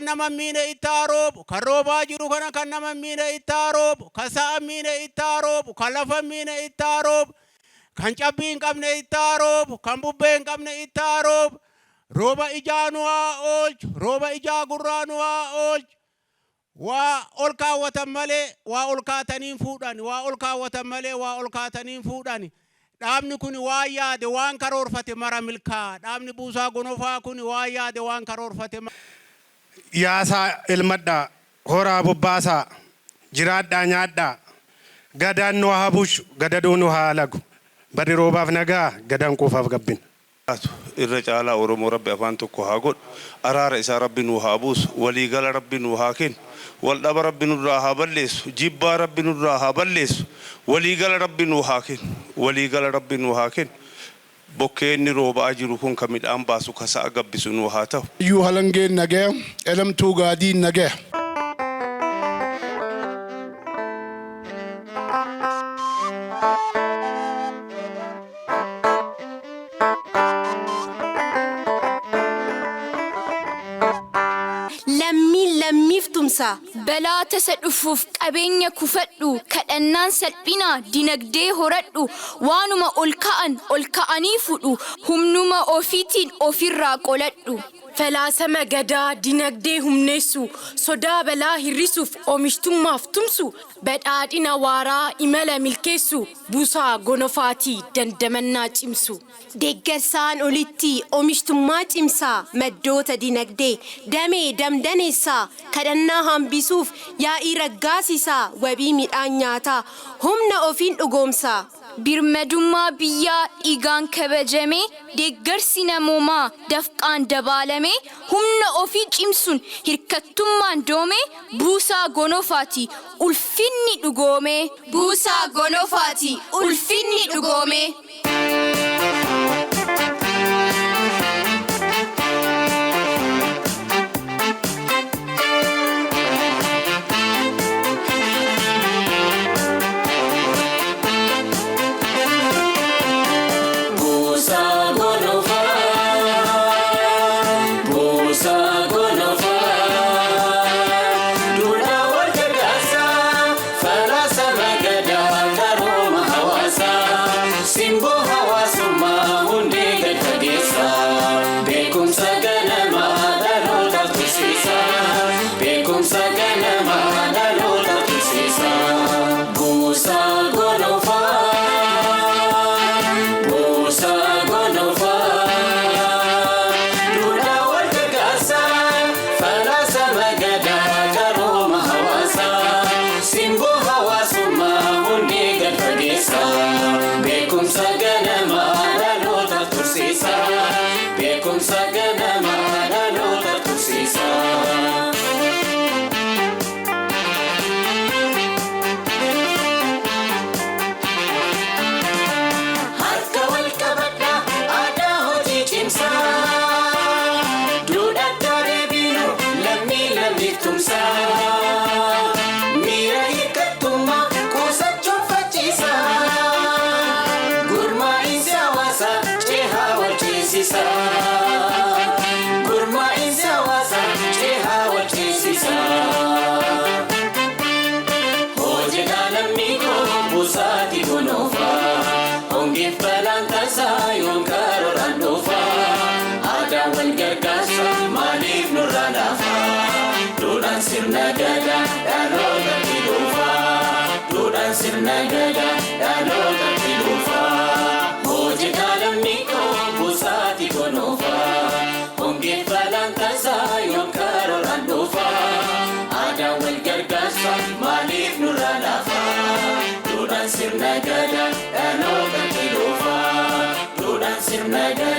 nama miine ittaarobu karoobaa jiru kana kan nama miine ittaarobu kasaa miine ittaarobu kalafa miine ittaarobu kan cabbii hin qabne ittaarobu kan bubbee hin qabne ittaarobu rooba ijaa nu haa oolchu rooba ijaa gurraa nu haa oolchu waa ol kaawwatan malee waa ol kaataniin fuudhani waa ol kaawwatan malee waa ol kaataniin fuudhani dhaabni kun waa yaade waan karoorfate mara milkaa dhaabni Buusaa Gonofaa kun waa yaade waan karoorfate yaasaa ilmadhaa horaa bobbaasaa jiraadhaa nyaadhaa gadaan nu haa bushu gadaduu nu haa lagu bari roobaaf nagaa gadaan quufaaf gabbin irra caalaa Oromoo Rabbi afaan tokko haa godhu araara isaa Rabbi nu haa buusu waliigala Rabbi nu haa kennu waldhaba Rabbi nurraa haa balleessu jibbaa Rabbi nurraa haa balleessu waliigala Rabbi nu haa kennu waliigala Rabbi nu haa kennu bokkeenni roobaa jiru kun kan midhaan baasu kasaa gabbisu nu haa ta'u. Iyyuu halangeen nagaya elemtuu gaadiin nagaya. Balaa tasa dhufuuf qabeenya kufadhu kadhannaan salphina dinagdee horadhu waanuma ol ka'anii fudhu humnuma ofiitiin ofirraa qoladhu. Falaasama gadaa dinagdee humneessu sodaa balaa hir'isuuf oomishtummaaf tumsu badhaadhina waaraa imala milkeessu Buusaa Gonofaatii dandamannaa cimsu. Deeggarsaan olitti oomishtummaa cimsaa maddoota dinagdee damee damdaneessaa kadhannaa hambisuuf yaa'ii raggaasisaa wabii midhaan nyaataa humna ofiin dhugoomsaa. Birmadummaa biyyaa dhiigaan kabajamee deeggarsi namoomaa dafqaan dabaalamee humna ofii cimsuun hirkattummaan doomee Buusaa Gonofaati ulfinni dhugoomee. Buusaa Gonofaati ulfinni dhugoomee. isa gurmaa'insa hawaasa cehaa wal ceesisa hojjedhaa namni koo buusaati gonoofa hongeef balaan tasaa yoon karooraan dhufa aadaa wal gargaarsa maaliif nurraa laafa duudhaan sirna gadaa dhalootatti dhufa duudhaan sirna gadaa dhalootatti dhufa hojjedhaa namni koo buusaati gonoofa hongeef balaan tasaa yoon karooraan dhufa aadaa wal gargaarsa maaliif nurraa laafa duudhaan sirna gadaa dhalootatti dhufa duudhaan sirna gadaa